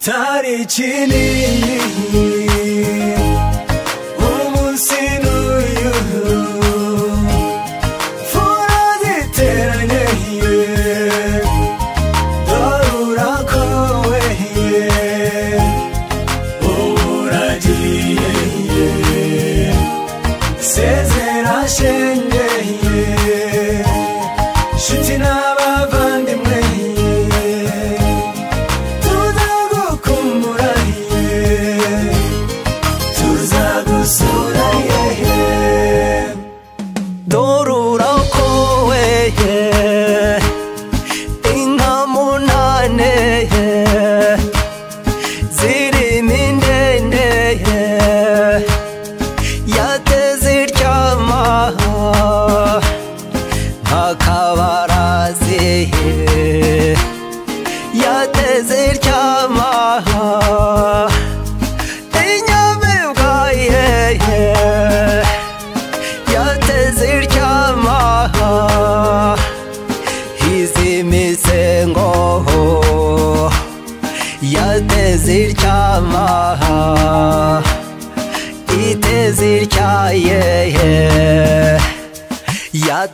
tarikini umunsi n'uyu fura ziteranye dore urakowe uragiye sezera shenge nshuti n'abavandimwe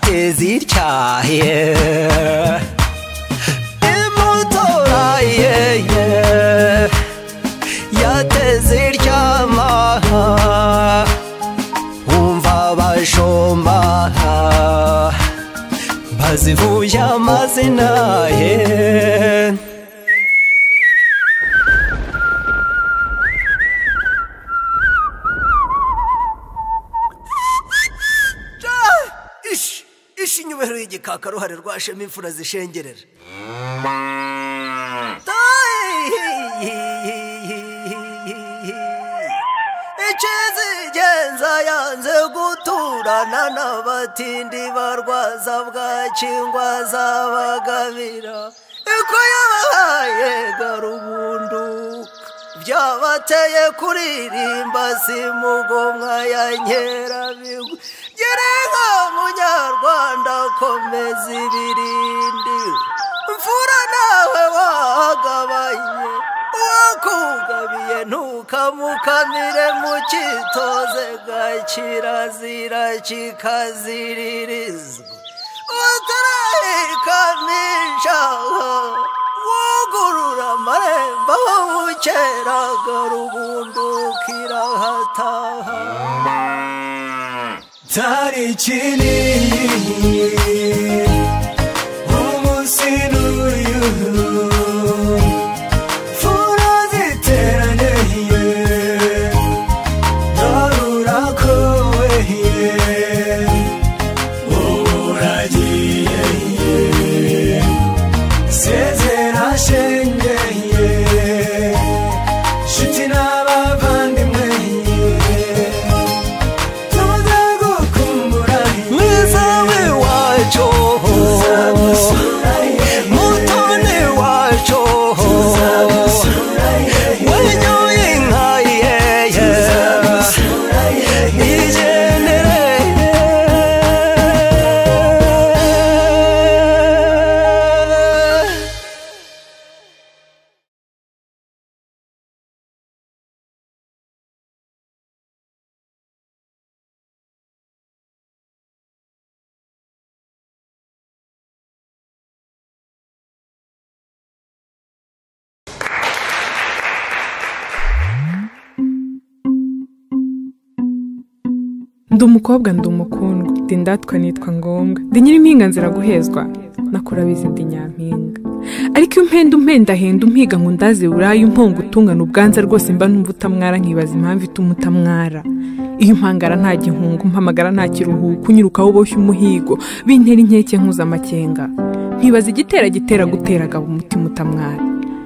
yatezirchaye imotora yatezirchama umva bashomba bazivuye amazina ye inyuberuye igikaka ruhare rwashema imfura zishengerera ikizigenza yanze guturana n'abatindi barwaza bwakingwa zabagabira iko yabahaye garubunduka byabateye kuririmba simugomwa ya nkerabigwi Girenga munyarwanda komeza ibirindi mfura nawe wagabanye wakugabiye ntukamukamire mu cyitoze gakirazira kikaziririzwa utarayikamisha wugurura amarembo bukeraga rubundukira hataha tarikini umunsi n'uyu fura ziteranye dore urakowe uragiye sezera shenge nshuti n'abavandimwe ndi umukobwa ndi umukundwa ndi ndatwa nitwa ngombwa ndi nyiri impinga nzira guhezwa nakora bizi ndi nyampinga ariko iyo umpenda umpiga ngo ndaze burayi umpongo utungana ubwanza rwose mba numva utamwara nkibaza impamvu ituma utamwara iyo mpangara nta gihungu mpamagara nta kiruhuko unyirukaho uboshye umuhigo bintera inkeke nkuza amakenga nkibaza igitera guteraga umutima utamwara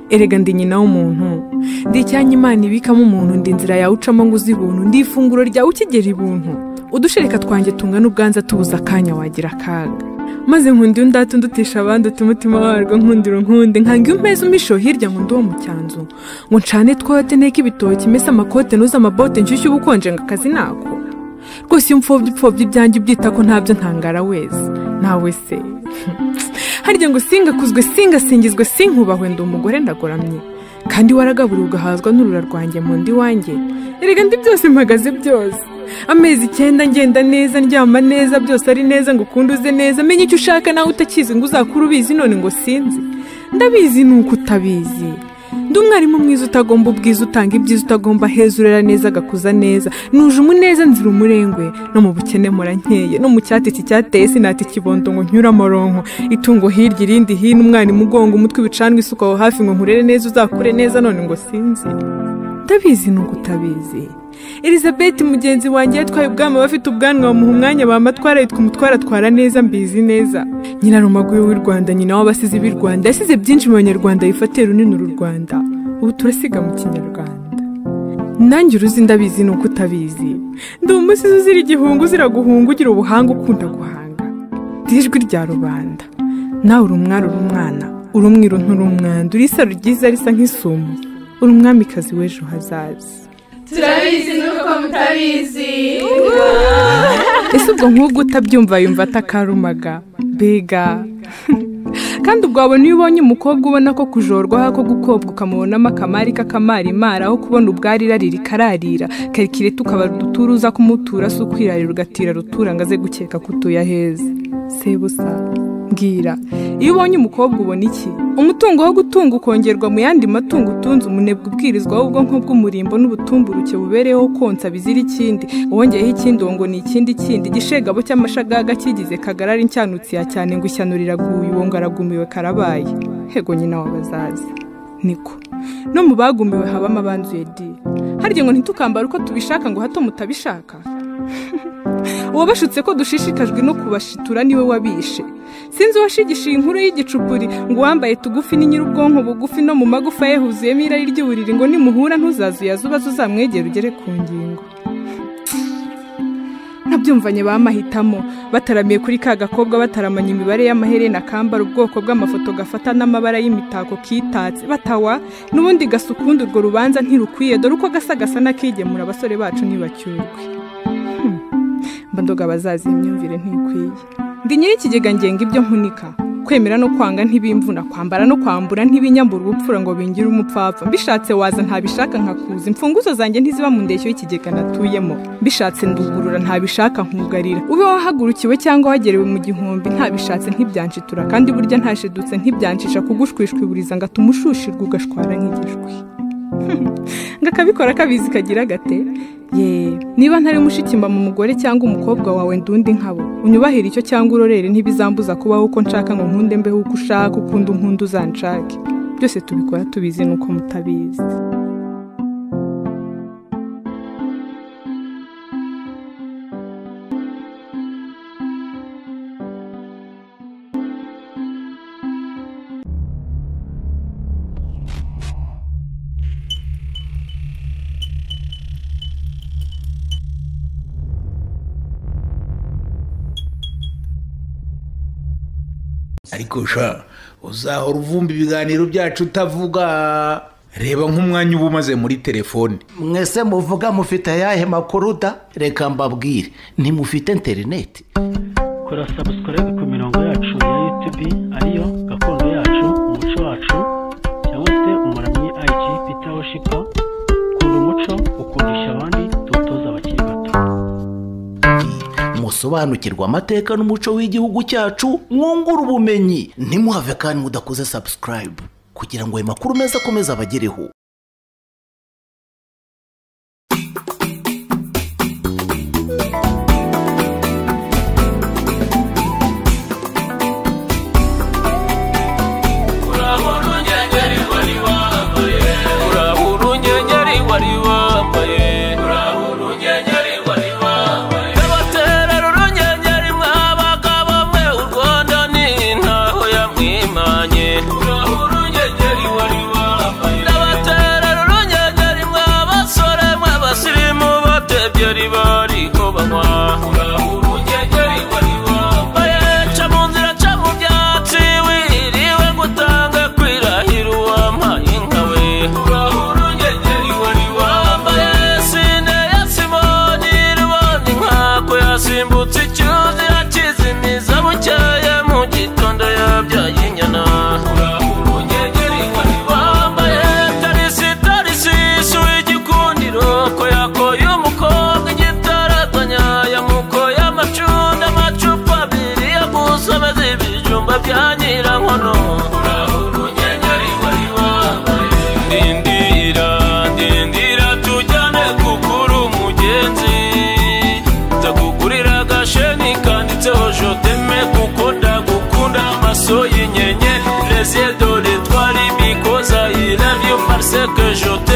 erega ndi nyina w'umuntu ndi cyanya Imana ibikamo umuntu ndi inzira yawe ucamo ngo uzibuntu ndi ifunguro ryawe ukigera ibuntu udushereka twanjye tungana ubwanza tubuza akanya wagira akaga maze nkundi undata undutisha abandi umutima warwo nkundira nkunde nkanga iyo mpeze umisho hirya ngo nduwo mu cyanzu ngo ncane twote nteke ibitoki mese amakote nuza amabote nshyushye ubukonje ngo akazi nako rwose iyo upfobye ibyanjye ubyita ko ntabyo ntangara wese nawe se harya ngo singakuzwe singasingizwe sinkubahwe ndi umugore ndagoramye kandi waragaburiwe ugahazwa n'urura rwanjye mu ndi wanjye erega ndi byose mpagaze byose amezi 9 ngenda neza ndyama neza byose ari neza ngo ukunduze neza menye icyo ushaka nawe utakizi ngo uzakura ubizi none ngo sinzi ndabizi nuko utabizi ndi umwarimu mwiza utagomba ubwiza utanga ibyiza utagomba hezurera neza gakuza neza nuje umuneza nzira umurengwe no mu bukene murankeye no mu cyatiti cyateye sinati kibondo ngo nyura moronko itungo hirya irindi hino umwana mugongo umutwe bicanwe isuka aho hafi ngo nkurere neza uzakure neza none ngo sinzi ndabizi nuko utabizi Elizabeth mugenzi wanjye yatwaye ubwama bafite ubwanwa bamuha umwanya bamatwara yitwa umutwara atwara neza mbizi neza nyina rumaguye w'u Rwanda nyina w'abasizi b'i Rwanda yasize byinshi mu banyarwanda yifatira runini uru Rwanda ubu turasiga mu kinyarwanda nanjye uruzi ndabizi nuko utabizi ndi umusizi uzira igihungu ziraguhunga ugira ubuhanga ukunda guhanga dijwi rya rubanda nawe uri umwari uri umwana uri umwiru nturi umwanda uri isaro ryiza risa nk'isumo uri umwamikazi w'ejo hazaza turabizi nuko mutabizi ese ubwo nk'ubwo utabyumva yumva atakarumaga bega kandi ubwo wabona iyo ubonye umukobwa ubona ko kujorwaho ko gukobwa ukamubonamo akamari k'akamarimara aho kubona ubwarira rikararira karikire tukaba duturuza kumutura si ukwirarira ugatira rutura ngo aze gukeka ko utuye aheza sebusa mbwira iyo ubonye umukobwa ubona iki umutungo wo gutunga ukongerwa mu yandi matungo utunze umunebwe ubwirizwa w'ubwonko bw'umurimbo n'ubutumburuke bubereyeho konsa bizira ikindi wongeyeho ikindi ngo ni ikindi gishegabo cy'amashagaga kigize kagarara incyanutsi ya cyane ngo ishyanurira guye uwo ngaragumiwe karabaye hego nyina wabazazi niko no mu bagumiwe habamo abanzuye di harya ngo ntitukambara uko tubishaka ngo hato mutabishaka uwabashutse ko dushishikajwe no kubashitura niwe wabishe sinzi washigishiye inkuru y'igicupuri ngo wambaye tugufi ni nyirubwonko bugufi no mu magufa ye huzuyemo irari ry'uburiri ngo nimuhura ntuzazuyaza ubaza uzamwegera ugere ku ngingo nabyumvanye bamahitamo bataramiye kuri ka gakobwa bataramanya imibare y'amaherena kambara ubwoko bw'amafoto gafata n'amabara y'imitako kitatse batawa n'ubundi gasukundi urwo rubanza ntirukwiye dore uko gasagasa nakigemura abasore bacu nibacyurwe mbandoga bazazi imyumvire ntikwiye ndi nyiri ikigega ngenga ibyo mpunika kwemera no kwanga ntibimvuna kwambara no kwambura ntibinyambura ubupfura ngo bingire umupfapfa mbishatse waza ntabishaka nkakuza imfunguzo zanjye ntiziba mu ndeshyo y'ikigega natuyemo mbishatse ndugurura ntabishaka nkugarira ube wahagurukiwe cyangwa wagerewe mu gihumbi ntabishatse ntibyanshitura kandi burya ntashidutse ntibyancisha kugushwishwiburiza ngo atumushushirirwe ugashwara nk'igishwi ngakabikora kabizi kagira gate niba ntari mushikimba mu mugore cyangwa umukobwa wawe ndundi nkabo unyubahira icyo cyangwa urorere ntibizambuza kubaho uko nshaka ngo nkunde mbeho uko ushaka ukunda unkundu uzanshake byose tubikora tubizi nuko mutabizi ariko sha uzahora uvumba ibiganiro byacu utavuga reba nk'umwanya uba umaze muri telefone mwese muvuga mufite ayahe makuru da reka mbabwire ntimufite interineti kora subscribe ku mirongo yacu ya YouTube ariyo gakondo yacu umuco wacu cyangwa se umuramyi IG Peter Worshipper kunda umuco ukundisha abandi tutoza abakiri bato musobanukirwa amateka n'umuco w'igihugu cyacu mwungura ubumenyi ntimuhave kandi mudakoze subscribe kugira ngo ayo makuru meza akomeze abagereho Urahuru ngengeri wari wambaye Rwahira nkono urunyenyeri wari wambaye ndindira tujyane kukuru umugenzi ndakugurira agasheni kanditseho joteme kuko ndagukunda amaso y'inyenyeri les yeux de l'étoile because I love you parce que je t'aime